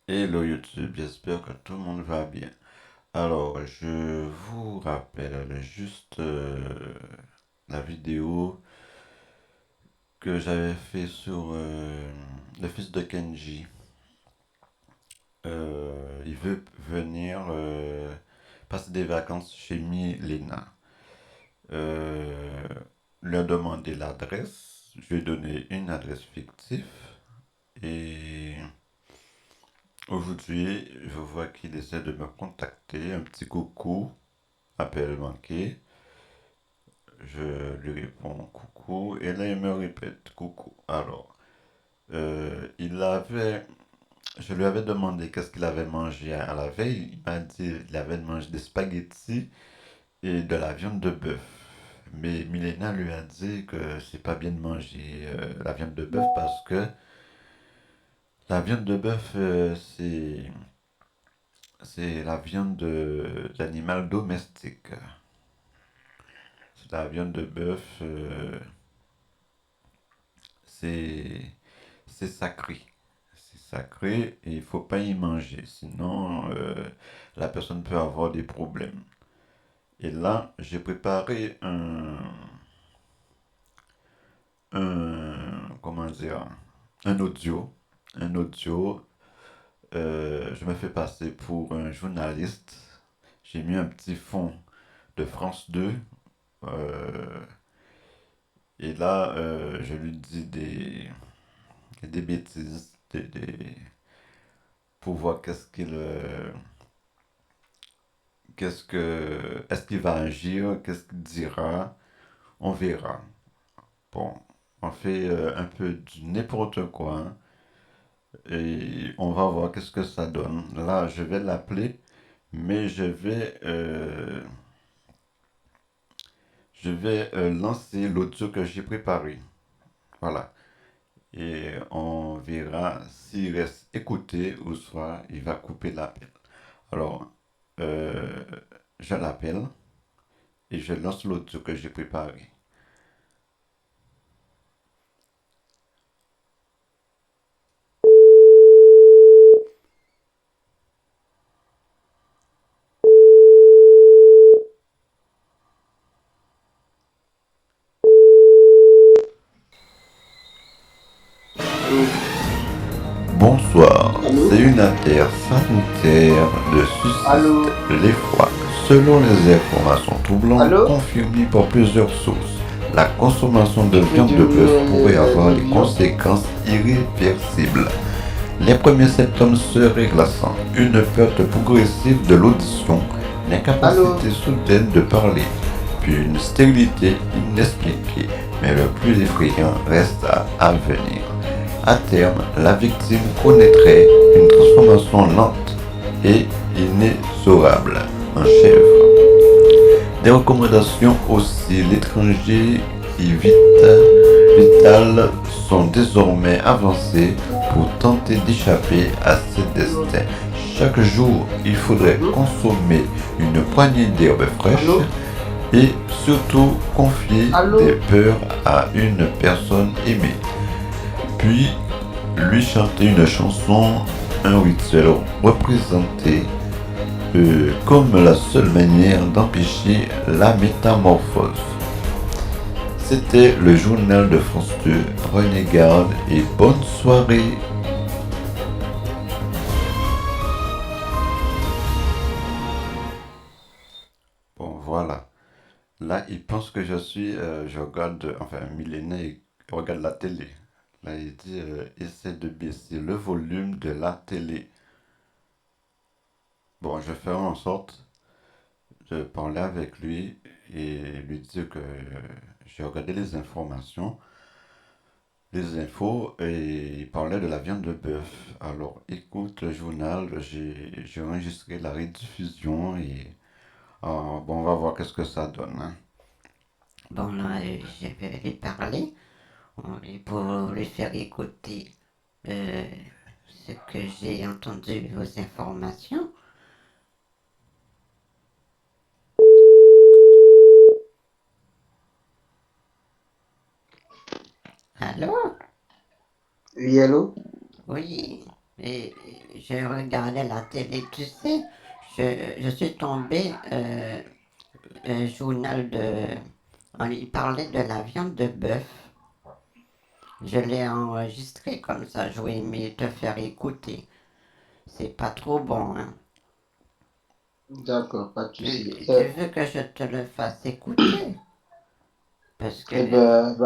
Hello YouTube, j'espère que tout le monde va bien. Alors, je vous rappelle juste la vidéo que j'avais fait sur le fils de Kenji. Il veut venir passer des vacances chez Milena. Euh, Lui a demandé l'adresse. Je lui ai donné une adresse fictive. Et aujourd'hui, je vois qu'il essaie de me contacter. Un petit coucou, appel manqué. Je lui réponds coucou et là il me répète coucou. Alors, je lui avais demandé qu'est-ce qu'il avait mangé à la veille. Il m'a dit qu'il avait mangé des spaghettis et de la viande de bœuf. Mais Milena lui a dit que c'est pas bien de manger la viande de bœuf parce que la viande de bœuf c'est la viande d'animal domestique. C'est la viande de bœuf, c'est c'est sacré. C'est sacré et il faut pas y manger, sinon la personne peut avoir des problèmes. Et là, j'ai préparé comment dire, un audio, un audio. Je me fais passer pour un journaliste. J'ai mis un petit fond de France 2. euh, et là, je lui dis des bêtises, pour voir est-ce qu'il va agir, qu'est-ce qu'il dira, on verra. Bon, on fait un peu du n'importe quoi, hein, et on va voir qu'est-ce que ça donne. Là, je vais l'appeler, mais je vais lancer l'audio que j'ai préparé. Voilà. Et on verra s'il reste écouté ou soit il va couper l'appel. Alors, euh, je l'appelle et je lance l'audio que j'ai préparé. Allô? Bonsoir, Allô? c'est une affaire sanitaire de Allô? suicide l'effroi. Selon les informations troublantes Allô? confirmées par plusieurs sources, la consommation de Mais viande de bœuf pourrait avoir des Lyon. conséquences irréversibles. Les premiers symptômes seraient glaçants, une perte progressive de l'audition, Allô? l'incapacité soudaine de parler, puis une stérilité inexpliquée, mais le plus effrayant reste à venir. À terme, la victime connaîtrait une transformation lente et inexorable en chèvre. Des recommandations aussi, l'étranger et vital sont désormais avancées pour tenter d'échapper à ce Allô? destin. Chaque jour, il faudrait Allô? consommer une poignée d'herbes fraîches Allô? et surtout confier des Allô? peurs à une personne aimée. Puis lui chanter une chanson, un rituel représenté comme la seule manière d'empêcher la métamorphose. C'était le journal de France 2. Prenez garde et bonne soirée. Bon, voilà. Là, il pense que je regarde, enfin, millénaire, il regarde la télé. Là, il dit, essaie de baisser le volume de la télé. Bon, je ferai en sorte de parler avec lui et lui dire que j'ai regardé les infos et il parlait de la viande de bœuf. Alors écoute le journal, j'ai enregistré la rediffusion et bon, on va voir qu'est-ce que ça donne, hein. Bon, là, je vais lui parler et pour lui faire écouter euh, ce que j'ai entendu, vos informations. Allô? Oui, allô? Oui, et je regardais la télé, tu sais, je suis tombé un journal il parlait de la viande de bœuf. Je l'ai enregistré comme ça, je vais aimer te faire écouter. C'est pas trop bon, hein. D'accord, pas de Tu, souci. tu veux que je te le fasse écouter? Parce que, Eh ben,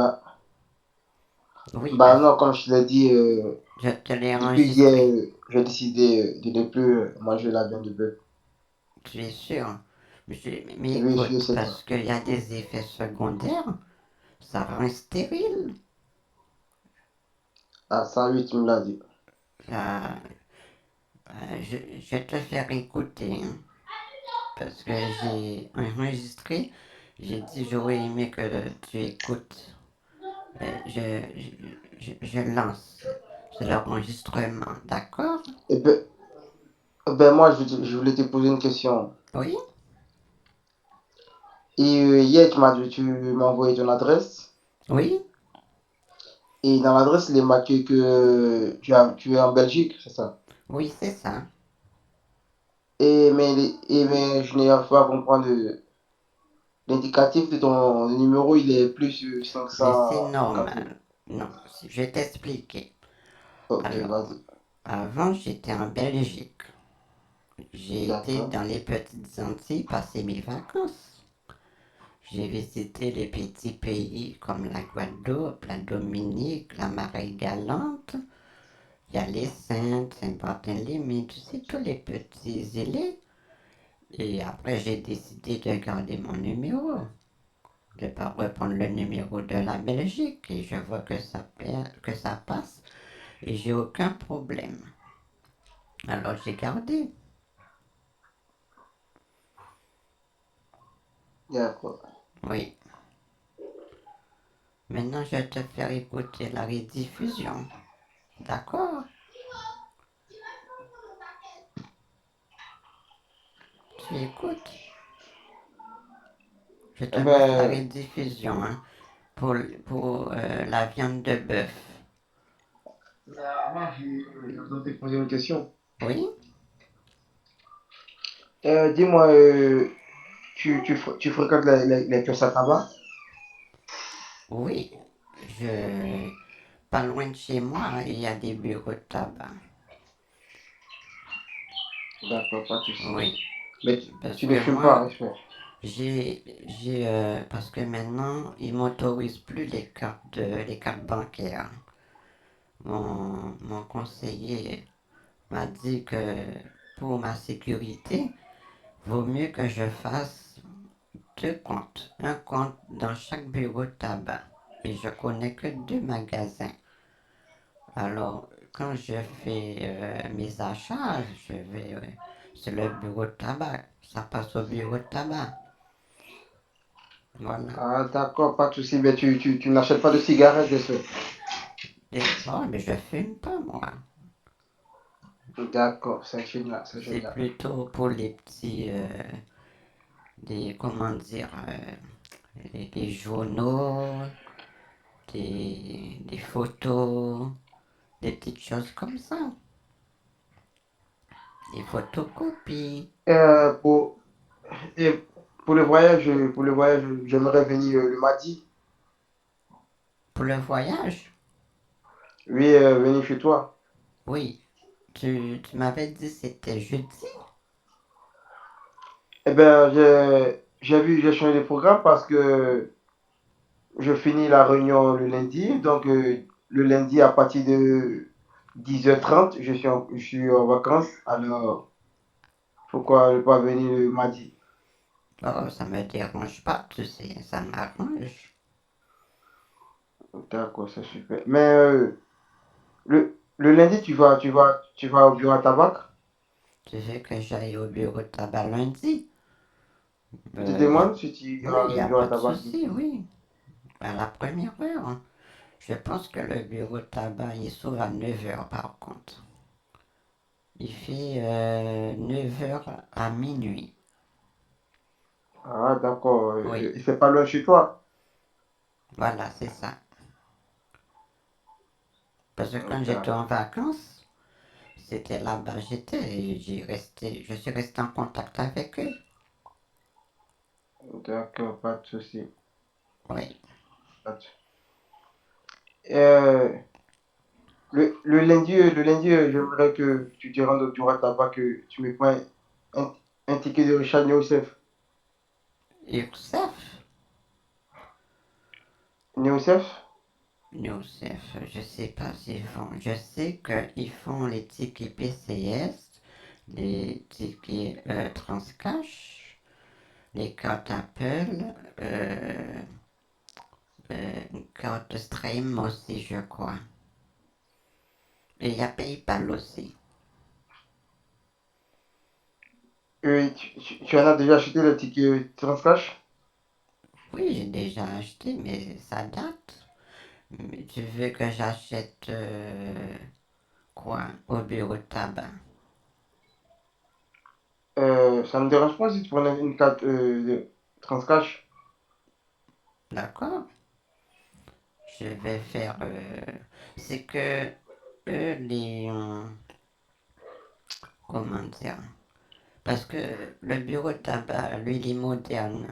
oui, parce non, comme je te l'ai dit, que je te l'ai depuis hier, enregistré. j'ai décidé de ne plus manger la viande de bœuf. Tu es sûr? Mais Oui, je suis de écoute, cette parce qu'il y a des effets secondaires, ça rend stérile. Ah, ça, oui, tu me l'as dit. Ça, je vais te faire écouter, hein, parce que j'ai enregistré. J'ai dit, j'aurais aimé que tu écoutes. Je lance l'enregistrement, d'accord? Moi, je voulais te poser une question. Oui? Et hier, tu m'as envoyé ton adresse. Oui? Et dans l'adresse, il est marqué que tu es en Belgique, c'est ça? Oui, c'est ça. Mais je n'arrive pas à comprendre l'indicatif de ton numéro, il est plus Mais c'est 558. normal. Non, je vais t'expliquer. Ok, Alors, vas-y. avant, j'étais en Belgique. J'ai été D'accord. dans les petites Antilles passer mes vacances. J'ai visité les petits pays comme la Guadeloupe, la Dominique, la Marie-Galante. Il y a les Saintes, Saint-Barthélemy, tu sais, tous les petits îlets. Et après, j'ai décidé de garder mon numéro, de ne pas reprendre le numéro de la Belgique. Et je vois que ça passe et j'ai aucun problème. Alors, j'ai gardé. D'accord. Oui. Maintenant, je vais te faire écouter la rediffusion. D'accord? Tu écoutes? Je te Eh mets la ben, rediffusion, hein, pour la viande de bœuf. avant, je voudrais te poser une question. Oui? Dis-moi, tu fréquentes les pièces à tabac? Oui. Je... Pas loin de chez moi, il y a des bureaux de tabac. D'accord, pas de souci. Oui. Mais Parce tu ne que fumes moi, pas, hein, j'espère. parce que maintenant, ils m'autorisent plus les cartes bancaires. Mon conseiller m'a dit que pour ma sécurité, vaut mieux que je fasse deux comptes. Un compte dans chaque bureau de tabac. Et je connais que deux magasins. Alors, quand je fais mes achats, je vais sur le bureau de tabac. Ça passe au bureau de tabac. Voilà. Ah, d'accord, pas de souci. Mais tu n'achètes pas de cigarettes, j'espère. Oh, mais je fume pas, moi. D'accord, c'est génial, c'est C'est génial. plutôt pour les petits, comment dire, les journaux, des photos, des petites choses comme ça. Des photocopies. Euh, pour, et pour le voyage, j'aimerais venir le mardi. Pour le voyage, Oui, venir chez toi. oui. Tu m'avais dit que c'était jeudi. Eh ben, j'ai changé de programme parce que je finis la réunion le lundi. Donc, le lundi à partir de 10h30, je suis en vacances. Alors, pourquoi ne pas venir le mardi? Oh, ça me dérange pas, tu sais, ça m'arrange. D'accord, c'est super. Mais le lundi, tu vas au bureau à tabac? Tu veux que j'aille au bureau de tabac lundi? Je te Y a... demande si tu Oui, iras il au n'y a bureau à pas de tabac. souci, oui. À la première heure, hein. Je pense que le bureau de tabac il s'ouvre à 9 heures par contre. Il fait 9 heures à minuit. Ah, d'accord. Oui, C'est pas loin de chez toi. voilà, c'est ça. Parce que quand j'étais D'accord. en vacances, c'était là-bas j'étais et je suis resté en contact avec eux. D'accord, pas de souci. Oui. Pas de- Euh, le lundi, j'aimerais que tu te rendes au bureau à tabac, que tu me prends un, un ticket de Richard Youssef. URSAF, Youssef? Youssef, je sais pas s'ils font. Je sais qu'ils font les tickets PCS, les tickets Transcash, les cartes Apple, une carte Stream aussi, je crois. Et il y a PayPal aussi. Tu en as déjà acheté le ticket Transcash? Oui, j'ai déjà acheté, mais ça date. Mais tu veux que j'achète quoi au bureau de tabac? Ça me dérange pas si tu prenais une carte de Transcash. D'accord? Je vais faire. C'est que eux, comment dire? Parce que le bureau de tabac, lui, il est moderne.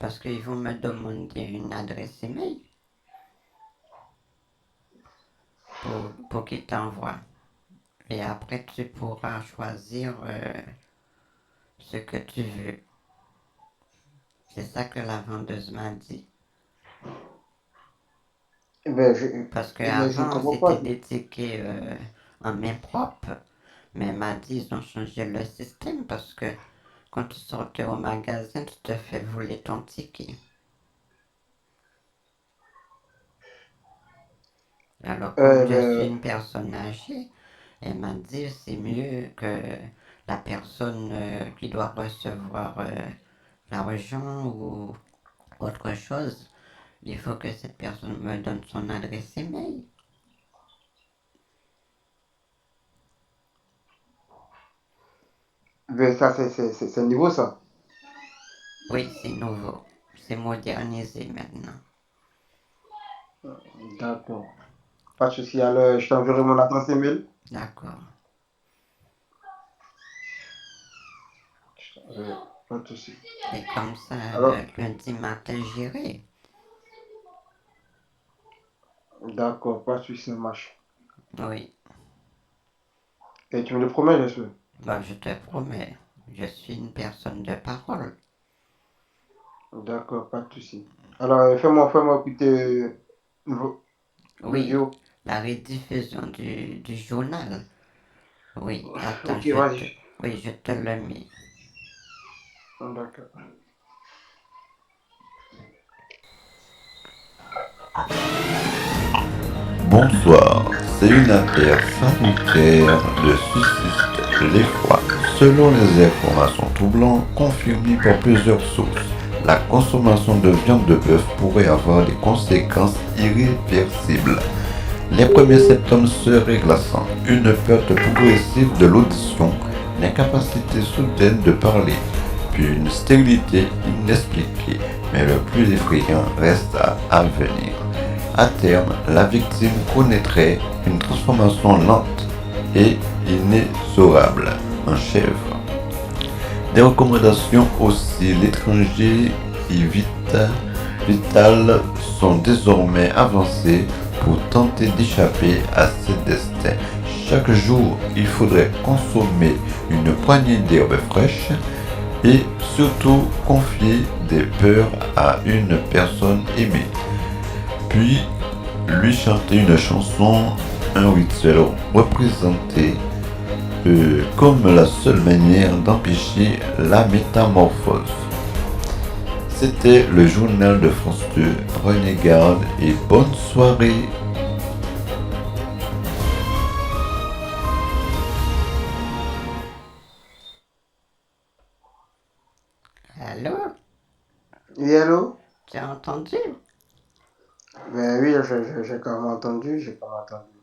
Parce qu'ils vont me demander une adresse email pour qu'ils t'envoient. Et après, tu pourras choisir ce que tu veux. C'est ça que la vendeuse m'a dit. Eh ben, Parce je ne qu'avant, comprends c'était pas. des tickets en main propre. Mais elle m'a dit ils ont changé le système parce que quand tu sortais au magasin, tu te fais voler ton ticket. Alors comme je suis Ben, une personne âgée, elle m'a dit c'est mieux que la personne qui doit recevoir l'argent ou autre chose, il faut que cette personne me donne son adresse email. ça, c'est nouveau, ça. Oui, c'est nouveau, c'est modernisé maintenant. D'accord. Pas de souci. Alors, je t'enverrai mon adresse email. D'accord. Pas de souci. Et comme ça, Alors, lundi matin, j'irai. d'accord, pas de souci, ça marche. Oui, Et tu me le promets, j'espère. bah, je te promets, je suis une personne de parole. D'accord, pas de souci. Alors, fais-moi écouter Oui, l'audio. la rediffusion du journal. Oui, attends, Ok, vas-y. oui, je te le mets. D'accord. Bonsoir, c'est une affaire sanitaire de suicide l'effroi. Selon les informations troublantes confirmées par plusieurs sources, la consommation de viande de bœuf pourrait avoir des conséquences irréversibles. Les premiers symptômes seraient glaçants, une perte progressive de l'audition, l'incapacité soudaine de parler, puis une stérilité inexpliquée, mais le plus effrayant reste à venir. À terme, la victime connaîtrait une transformation lente et inexorable en chèvre. Des recommandations aussi, l'étranger et vital sont désormais avancées pour tenter d'échapper à ce destin. Chaque jour, il faudrait consommer une poignée d'herbes fraîches et surtout confier des peurs à une personne aimée. Puis lui chanter une chanson, un rituel représenté comme la seule manière d'empêcher la métamorphose. C'était le journal de France 2. Prenez garde et bonne soirée. Allô? Oui, allô? Tu as entendu? Ben oui, j'ai quand même entendu, j'ai quand même entendu.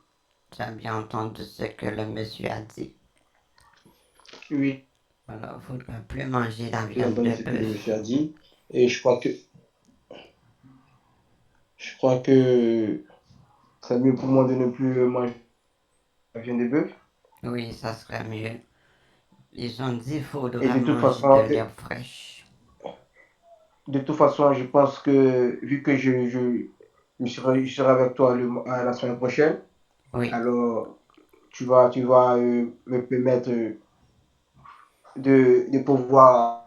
Tu as bien entendu ce que le monsieur a dit. Oui, Alors, il ne faudra plus manger la j'ai viande entendu de ce que le bœuf. monsieur a dit. Et je crois que c'est mieux pour moi de ne plus manger la viande de bœuf. Oui, ça serait mieux. Ils ont dit qu'il Et faudra manger de l'herbe fraîche. de toute façon, je pense que vu que je serai avec toi la semaine prochaine, Oui, alors tu vas me permettre de pouvoir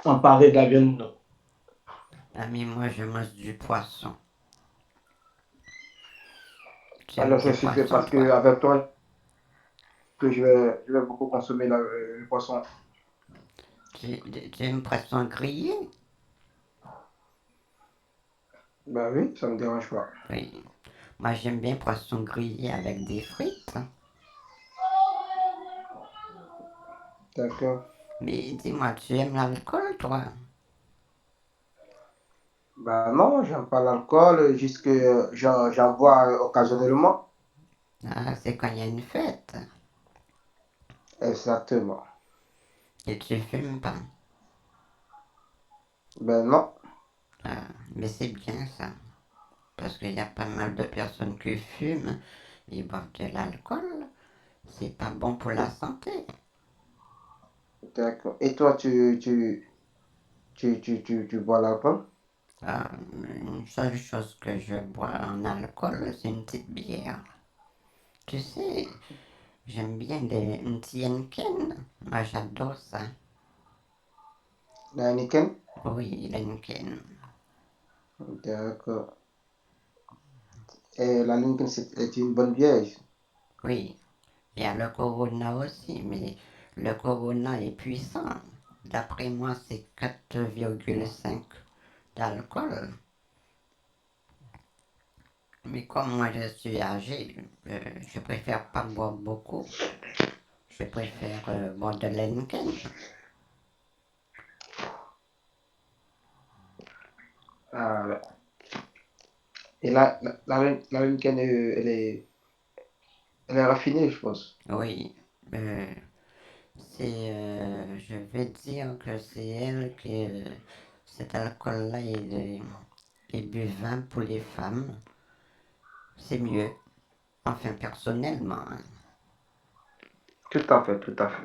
emparer de la viande. ami, moi je mange du poisson. Tu aimes Alors du c'est super poisson, parce toi? que avec toi, que je vais beaucoup consommer le poisson. Tu aimes poisson grillé? Ben oui, ça me dérange pas. Oui. Moi j'aime bien poisson grillé avec des frites. D'accord. Mais dis-moi, tu aimes l'alcool, toi? Ben non, j'aime pas l'alcool, juste que j'en bois occasionnellement. Ah, c'est quand il y a une fête. Exactement. Et tu fumes pas. Ben non. Ah, mais c'est bien ça. Parce qu'il y a pas mal de personnes qui fument, ils boivent de l'alcool. C'est pas bon pour la santé. D'accord. Et toi, tu bois l'alcool? Ah, une seule chose que je bois en alcool, c'est une petite bière. Tu sais, j'aime bien une petite Henken. Moi, j'adore ça. La Heineken? Oui, l'Henken. D'accord. Et la Heineken, est une bonne bière. Oui, il y a le Corona aussi, mais le Corona est puissant. D'après moi, c'est 4,5 d'alcool. Mais comme moi je suis âgé, je préfère pas boire beaucoup. Je préfère boire de l'Henken. Ah, ouais. Et la Heineken, elle est raffinée, je pense. Oui, euh, je vais dire que c'est elle que cet alcool-là est buvable pour les femmes. C'est mieux. Enfin, personnellement, hein. Tout à fait.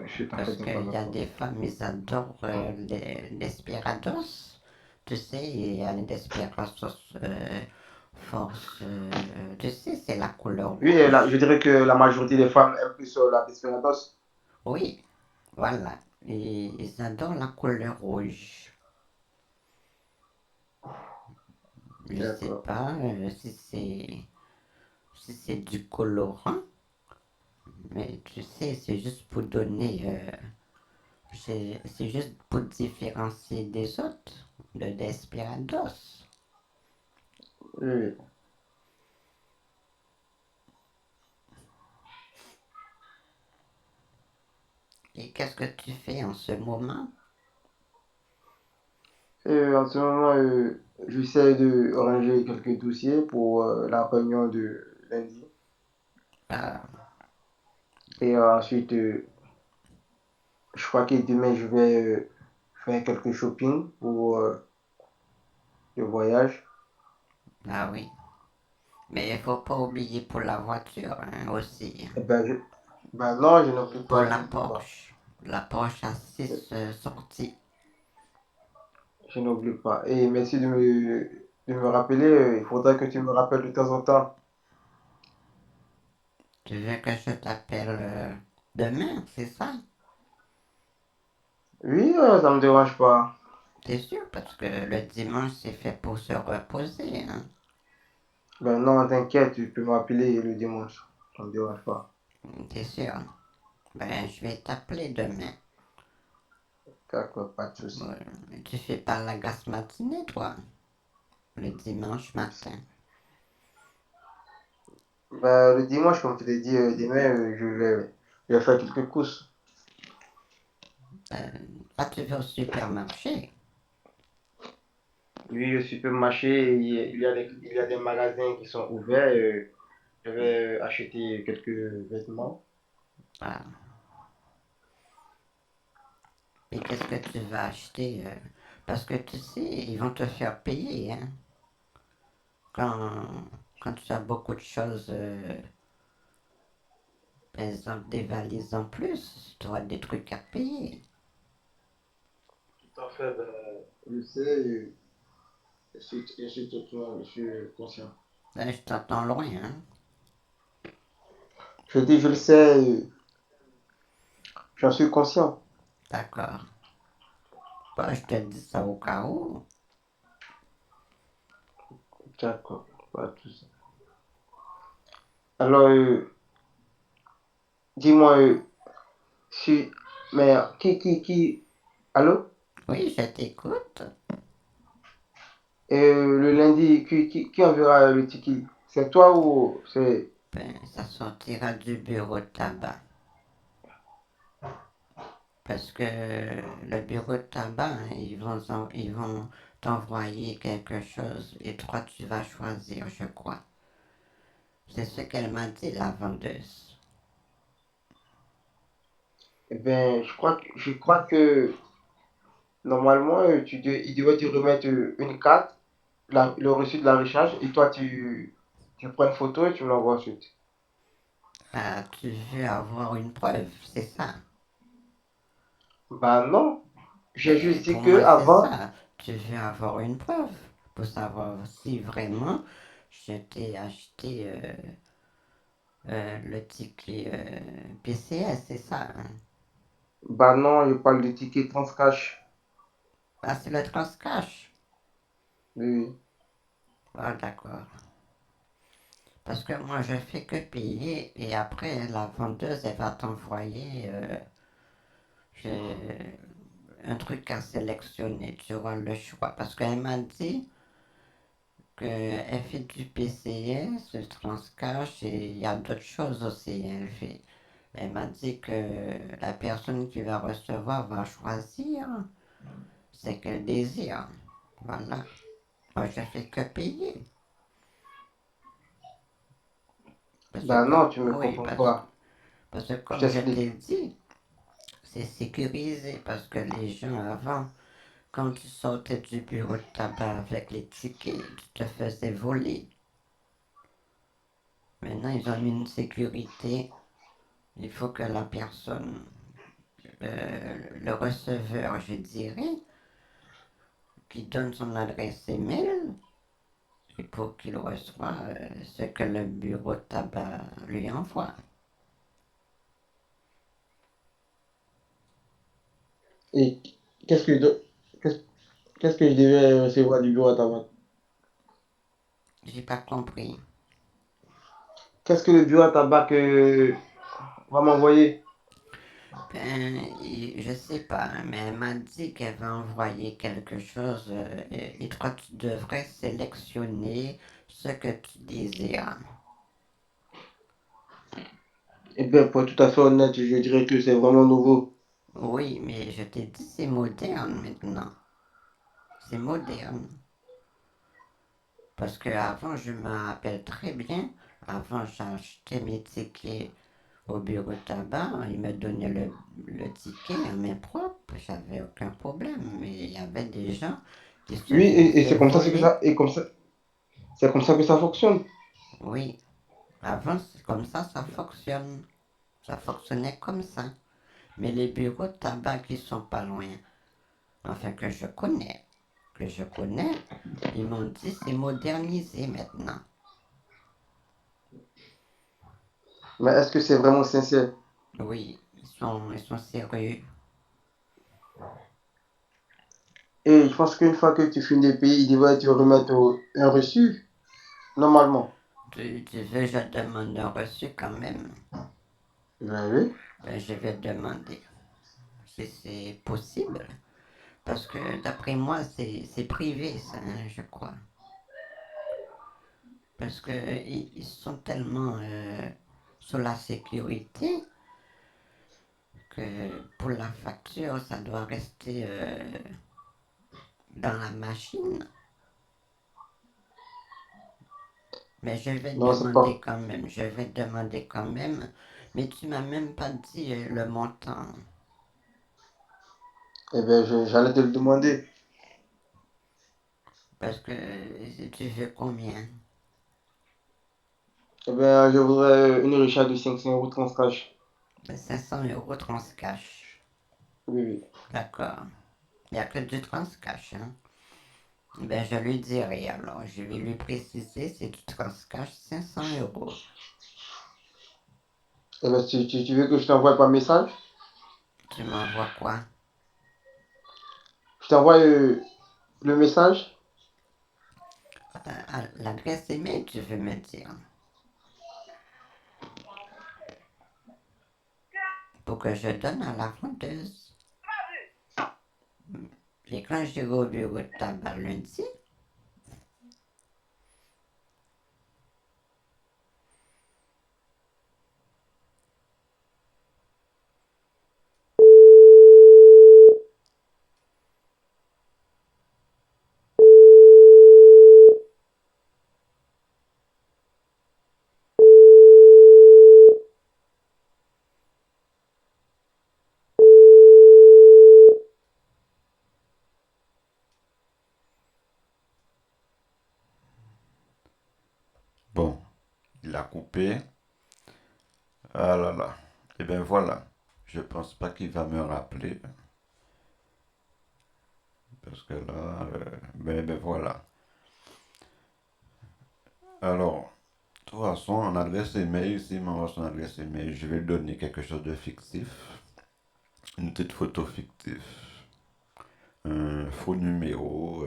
Je suis tout à fait Parce d'accord qu'il y avec a toi. des femmes, ils adorent l'esperados. Tu sais, il y a l'esperados force. Tu sais, c'est la couleur Oui, et là, je rouge. dirais que la majorité des femmes aiment plus la Desperados. Oui, voilà. Et ils adorent la couleur rouge. Je sais D'accord. pas si c'est du colorant, mais tu sais, c'est juste pour donner. C'est juste pour différencier des autres de Desperados. Oui, oui. Et qu'est-ce que tu fais en ce moment? En ce moment, j'essaie de ranger quelques dossiers pour la réunion de lundi. Ah, Et ensuite, je crois que demain, je vais faire quelques shopping pour le voyage. ah oui. Mais il faut pas oublier pour la voiture hein, aussi. Eh ben, ben non, je n'oublie Pour pas, je la n'oublie pas. Porsche. La Porsche a 6 sorties. Je n'oublie pas. Et merci de me rappeler. Il faudrait que tu me rappelles de temps en temps. Tu veux que je t'appelle demain, c'est ça? Oui, ça me dérange pas. T'es sûr? Parce que le dimanche, c'est fait pour se reposer. Hein? Ben non, t'inquiète, tu peux m'appeler le dimanche. Ça me dérange pas. T'es sûr? Ben, je vais t'appeler demain. D'accord, pas de souci. Ouais, tu fais pas la grasse matinée, toi? Le dimanche matin. Ben, le dimanche, comme je te l'ai dit, demain, je vais faire quelques courses. Ah, tu vas au supermarché? Oui, je suis supermarché, il y a des magasins qui sont ouverts. Je vais acheter quelques vêtements. Ah. Et qu'est-ce que tu vas acheter? Parce que tu sais, ils vont te faire payer, hein? Quand, quand tu as beaucoup de choses par exemple, des valises en plus, tu auras des trucs à payer. Tout à fait, ben, je sais, je suis conscient. Là, je t'entends loin, hein. Je dis, je le sais, j'en suis conscient. D'accord. Bah, je te dis ça au cas où. D'accord, pas tout ça. Alors, dis-moi, si, mais allô? Oui, je t'écoute. Le lundi, qui enverra le ticket? C'est toi ou c'est... Ben, ça sortira du bureau de tabac. Parce que le bureau de tabac, hein, ils vont t'envoyer quelque chose et toi, tu vas choisir, je crois. C'est ce qu'elle m'a dit, la vendeuse. Eh ben, je crois que normalement, il devrait te remettre une carte, le reçu de la recharge, et toi, tu prends une photo et tu me l'envoies ensuite. Ah, tu veux avoir une preuve, c'est ça. Bah non, j'ai juste Ben, dit pour que moi, c'est avant, ça. Tu veux avoir une preuve pour savoir si vraiment je t'ai acheté le ticket PCS, c'est ça, hein. bah non, je parle de ticket Transcash. Ah, c'est le transcash. Oui. Ah, d'accord. Parce que moi, je fais que payer et après, la vendeuse, elle va t'envoyer un truc à sélectionner. Tu auras le choix. Parce qu'elle m'a dit qu'elle fait du PCS, du transcash et il y a d'autres choses aussi. Elle m'a dit que la personne qui va recevoir va choisir ce qu'elle désire. Voilà. Moi, je fais que payer. Parce Bah que, non, tu me oui, comprends pas. parce que Je comme je t'ai t'explique. dit, c'est sécurisé parce que les gens avant, quand tu sortais du bureau de tabac avec les tickets, tu te faisais voler. Maintenant, ils ont mis une sécurité. Il faut que la personne, le receveur, je dirais, qui donne son adresse email, il faut qu'il reçoive ce que le bureau de tabac lui envoie. Et qu'est-ce que, qu'est-ce qu'est-ce que je devais recevoir du bureau à tabac? J'ai pas compris. Qu'est-ce que le bureau à tabac va m'envoyer? Ben, je sais pas, mais elle m'a dit qu'elle va envoyer quelque chose et toi tu devrais sélectionner ce que tu désires. Eh bien, pour être tout à fait honnête, je dirais que c'est vraiment nouveau. Oui, mais je t'ai dit c'est moderne maintenant. C'est moderne. Parce que avant, je me rappelle très bien, avant j'achetais mes tickets au bureau de tabac, ils me donnaient le ticket en main propre, j'avais aucun problème. Mais il y avait des gens qui se Oui, et faisaient c'est comme ça, voler. c'est comme ça que ça fonctionne. Oui, avant, c'est comme ça fonctionne. Ça fonctionnait comme ça. Mais les bureaux de tabac qui sont pas loin, enfin que je connais, ils m'ont dit c'est modernisé maintenant. Mais est-ce que c'est vraiment sincère? Oui, ils sont sérieux. Et je pense qu'une fois que tu finis de payer, il devrait te remettre un reçu, normalement. Tu veux, je demande un reçu quand même. Ben oui. Ben, je vais demander si c'est possible. Parce que d'après moi, c'est privé, ça, hein, je crois. Parce que ils sont tellement sur la sécurité que pour la facture, ça doit rester dans la machine. Mais je vais Non, c'est pas. demander quand même, je vais demander quand même. Mais tu m'as même pas dit le montant. Eh bien, j'allais te le demander. Parce que tu veux combien? Eh bien, je voudrais une recharge de 500 € transcash. 500 € transcash. Oui, oui. D'accord. Il n'y a que du transcash, hein. Ben, je lui dirai alors. Je vais lui préciser, c'est du transcash 500 €. Eh bien, tu veux que je t'envoie par message? Tu m'envoies quoi? Je t'envoie le message? L'adresse email, tu veux me dire? Pour que je donne à la vendeuse. Et quand j'irai au bureau de tabac lundi, Bon, il a coupé. Ah là là. Et bien voilà. Je pense pas qu'il va me rappeler. Parce que là, ben voilà. Alors, de toute façon, en adresse email, s'il m'envoie son adresse email, je vais lui donner quelque chose de fictif. Une petite photo fictive. Un faux numéro,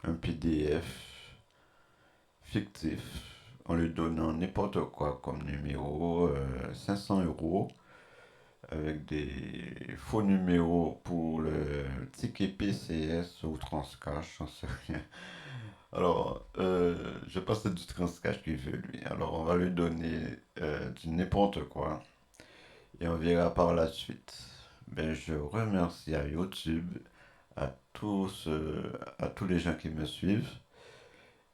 un PDF fictif. En lui donnant n'importe quoi comme numéro, 500 euros, avec des faux numéros pour le ticket PCS ou Transcash, j'en sais rien. Alors, je pense que c'est du Transcash qu'il veut lui. Alors, on va lui donner du n'importe quoi et on verra par la suite. Ben, je remercie à YouTube, à à tous les gens qui me suivent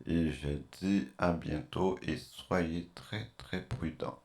et je dis à bientôt et soyez très très prudents.